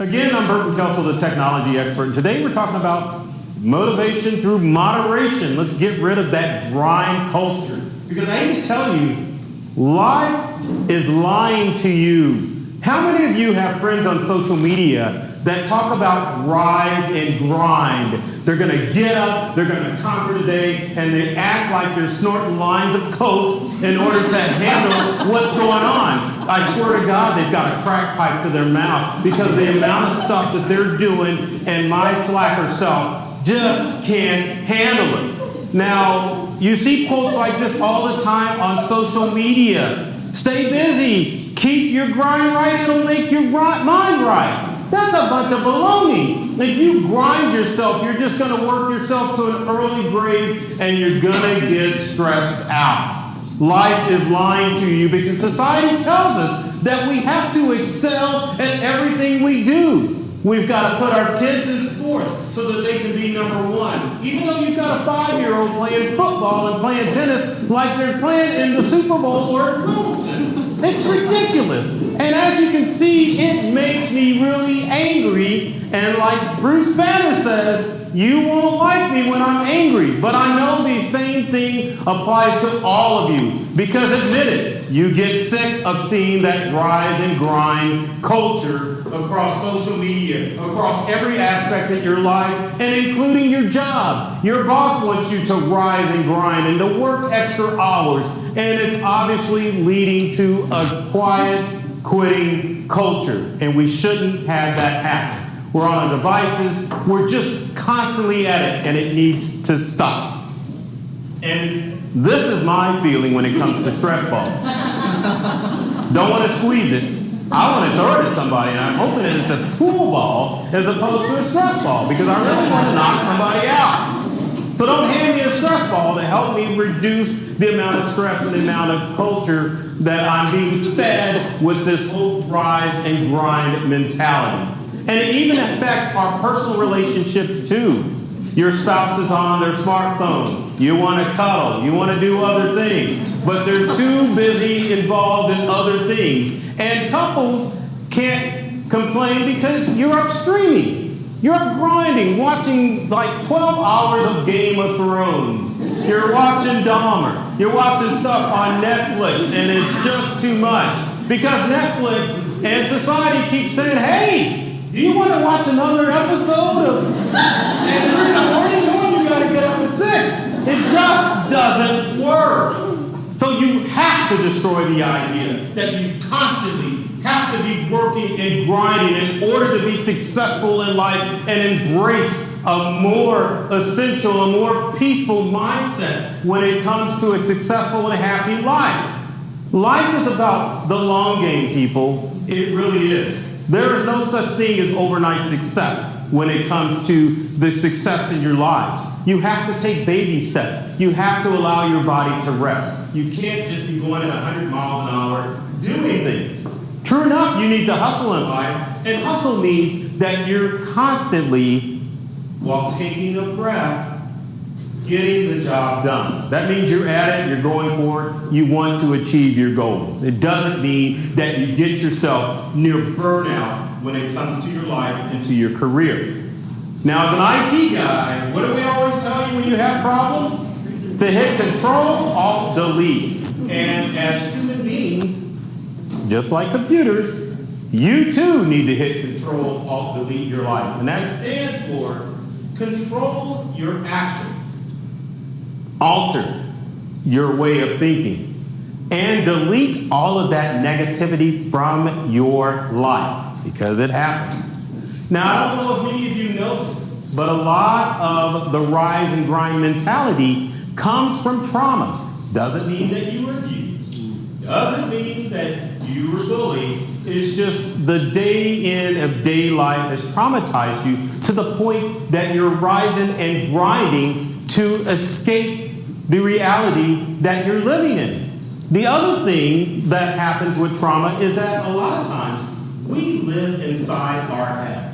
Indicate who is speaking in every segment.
Speaker 1: Again, I'm Burton Kelso, the technology expert, and today we're talking about motivation through moderation. Let's get rid of that grind culture. Because I hate to tell you, life is lying to you. How many of you have friends on social media that talk about rise and grind? They're going to get up, they're going to conquer the day, and they act like they're snorting lines of coke in order to handle what's going on. I swear to God, they've got a crack pipe to their mouth because the amount of stuff that they're doing, and my slacker self just can't handle it. Now, you see quotes like this all the time on social media. Stay busy. Keep your grind right. It'll make your mind right. That's a bunch of baloney. If you grind yourself, you're just going to work yourself to an early grave and you're going to get stressed out. Life is lying to you because society tells us that we have to excel at everything we do. We've got to put our kids in sports so that they can be number one. Even though you've got a 5-year-old playing football and playing tennis like they're playing in the Super Bowl or at Wimbledon. It's ridiculous. And as you can see, it makes me really angry. And like Bruce Banner says, you won't like me when I'm angry. But I know the same thing applies to all of you. Because admit it, you get sick of seeing that rise and grind culture across social media, across every aspect of your life, and including your job. Your boss wants you to rise and grind and to work extra hours. And it's obviously leading to a quiet quitting culture. And we shouldn't have that happen. We're on our devices. We're just constantly at it, and it needs to stop. And this is my feeling when it comes to stress balls. Don't want to squeeze it. I want to throw it at somebody, and I'm hoping that it's a pool ball as opposed to a stress ball because I really want to knock somebody out. So don't hand me a stress ball to help me reduce the amount of stress and the amount of culture that I'm being fed with this whole rise and grind mentality. And it even affects our personal relationships too. Your spouse is on their smartphone. You want to cuddle. You want to do other things. But they're too busy involved in other things. And couples can't complain because you're up streaming. You're up grinding, watching like 12 hours of Game of Thrones. You're watching Dahmer. You're watching stuff on Netflix, and it's just too much. Because Netflix and society keep saying, hey, do you want to watch another episode of and 3 in the morning? No, you got to get up at 6. It just doesn't work. So you have to destroy the idea that you constantly have to be working and grinding in order to be successful in life and embrace a more essential, a more peaceful mindset when it comes to a successful and happy life. Life is about the long game, people. It really is. There is no such thing as overnight success when it comes to the success in your lives. You have to take baby steps. You have to allow your body to rest. You can't just be going at 100 miles an hour doing things. True enough, you need to hustle in life. And hustle means that you're constantly, while taking a breath, getting the job done. That means you're at it, you're going for it, you want to achieve your goals. It doesn't mean that you get yourself near burnout when it comes to your life and to your career. Now, as an IT guy, what do we always tell you when you have problems? To hit Control, Alt, Delete. And as human beings, just like computers, you too need to hit Control, Alt, Delete your life. And that stands for control your actions. Alter your way of thinking. And delete all of that negativity from your life. Because it happens. Now, I don't know if many of you know this, but a lot of the rise and grind mentality comes from trauma. Doesn't mean that you were abused. Doesn't mean that you were bullied. It's just the day in of day life has traumatized you to the point that you're rising and grinding to escape the reality that you're living in. The other thing that happens with trauma is that a lot of times we live inside our heads.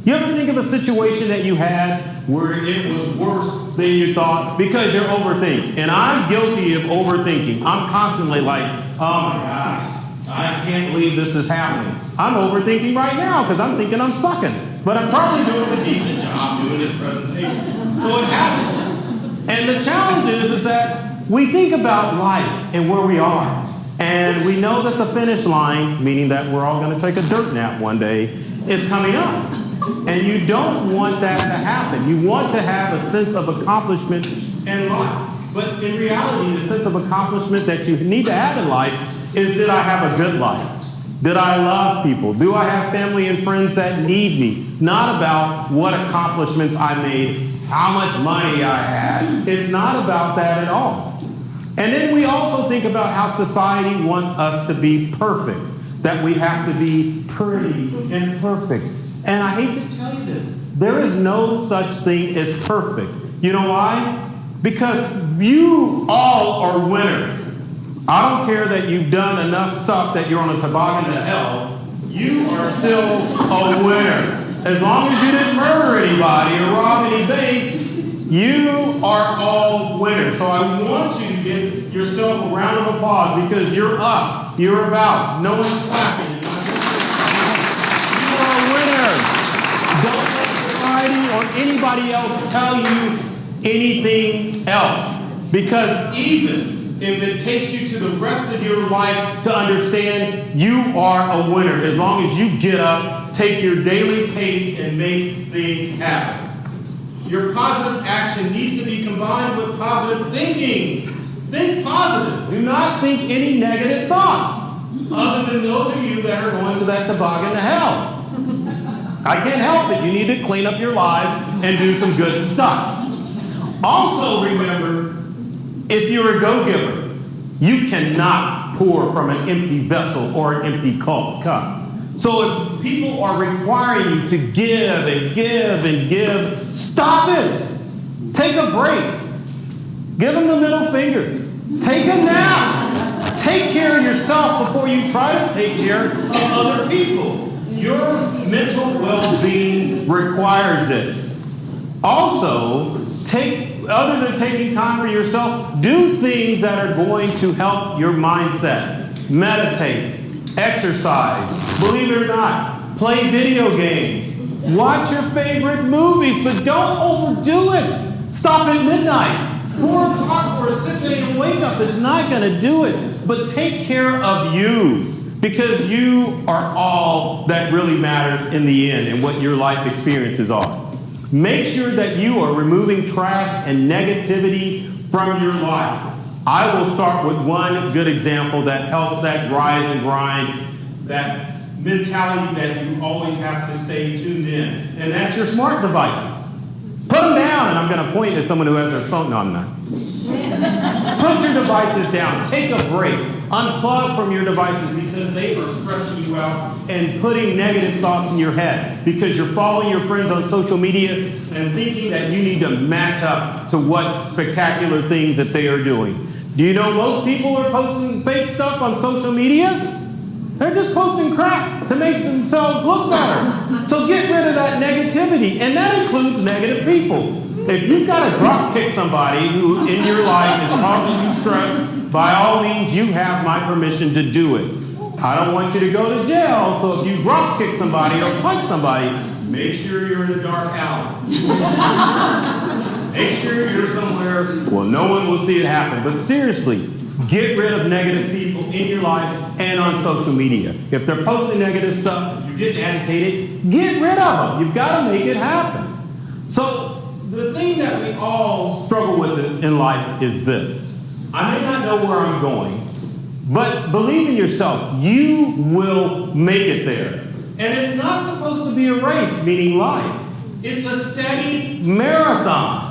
Speaker 1: You ever think of a situation that you had where it was worse than you thought because you're overthinking? And I'm guilty of overthinking. I'm constantly like, oh my gosh, I can't believe this is happening. I'm overthinking right now because I'm thinking I'm sucking. But I'm probably doing a decent job doing this presentation. So it happens. And the challenge is that we think about life and where we are. And we know that the finish line, meaning that we're all going to take a dirt nap one day, is coming up. And you don't want that to happen. You want to have a sense of accomplishment in life. But in reality, the sense of accomplishment that you need to have in life is, did I have a good life? Did I love people? Do I have family and friends that need me? Not about what accomplishments I made, how much money I had. It's not about that at all. And then we also think about how society wants us to be perfect, that we have to be pretty and perfect. And I hate to tell you this, there is no such thing as perfect. You know why? Because you all are winners. I don't care that you've done enough stuff that you're on a toboggan to hell, you are still a winner. As long as you didn't murder anybody or rob any banks, you are all winners. So I want you to give yourself a round of applause because you're up, you're about, no one's clapping. You are winners. Don't let society or anybody else tell you anything else. Because even if it takes you to the rest of your life to understand, you are a winner. As long as you get up, take your daily pace, and make things happen. Your positive action needs to be combined with positive thinking. Think positive. Do not think any negative thoughts, other than those of you that are going to that toboggan to hell. I can't help it. You need to clean up your lives and do some good stuff. Also remember, if you're a go-giver, you cannot pour from an empty vessel or an empty cup. So if people are requiring you to give and give and give, stop it. Take a break. Give them the middle finger. Take a nap. Take care of yourself before you try to take care of other people. Your mental well-being requires it. Also, other than taking time for yourself, do things that are going to help your mindset. Meditate, exercise, believe it or not, play video games, watch your favorite movies, but don't overdo it. Stop at midnight. 4 o'clock or a 6 a.m. wake up is not going to do it. But take care of you, because you are all that really matters in the end and what your life experiences are. Make sure that you are removing trash and negativity from your life. I will start with one good example that helps that rise and grind, that mentality that you always have to stay tuned in, and that's your smart devices. Put them down, and I'm going to point at someone who has their phone. No, I'm not. Put your devices down. Take a break. Unplug from your devices because they are stressing you out and putting negative thoughts in your head because you're following your friends on social media and thinking that you need to match up to what spectacular things that they are doing. Do you know most people are posting fake stuff on social media? They're just posting crap to make themselves look better. So get rid of that negativity, and that includes negative people. If you've got to drop kick somebody who in your life is causing you stress, by all means, you have my permission to do it. I don't want you to go to jail, so if you drop kick somebody or punch somebody, make sure you're in a dark alley. Make sure you're somewhere where no one will see it happen. But seriously, get rid of negative people in your life and on social media. If they're posting negative stuff, you're getting agitated, get rid of them. You've got to make it happen. So the thing that we all struggle with in life is this. I may not know where I'm going, but believe in yourself. You will make it there. And it's not supposed to be a race, meaning life. It's a steady marathon.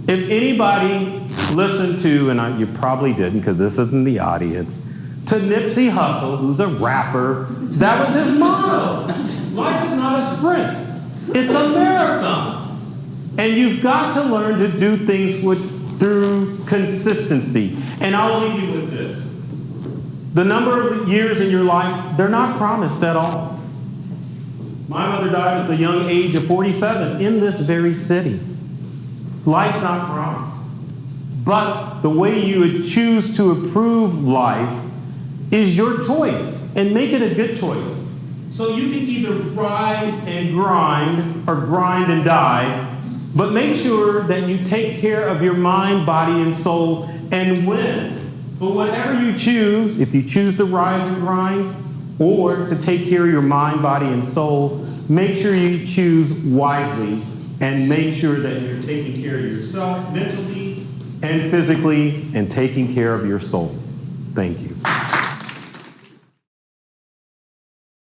Speaker 1: If anybody listened to, and you probably didn't because this isn't the audience, to Nipsey Hussle, who's a rapper, that was his motto. Life is not a sprint. It's a marathon. And you've got to learn to do things through consistency. And I'll leave you with this. The number of years in your life, they're not promised at all. My mother died at the young age of 47 in this very city. Life's not promised. But the way you would choose to improve life is your choice, and make it a good choice. So you can either rise and grind or grind and die, but make sure that you take care of your mind, body, and soul and win. But whatever you choose, if you choose to rise and grind or to take care of your mind, body, and soul, make sure you choose wisely and make sure that you're taking care of yourself mentally and physically and taking care of your soul. Thank you.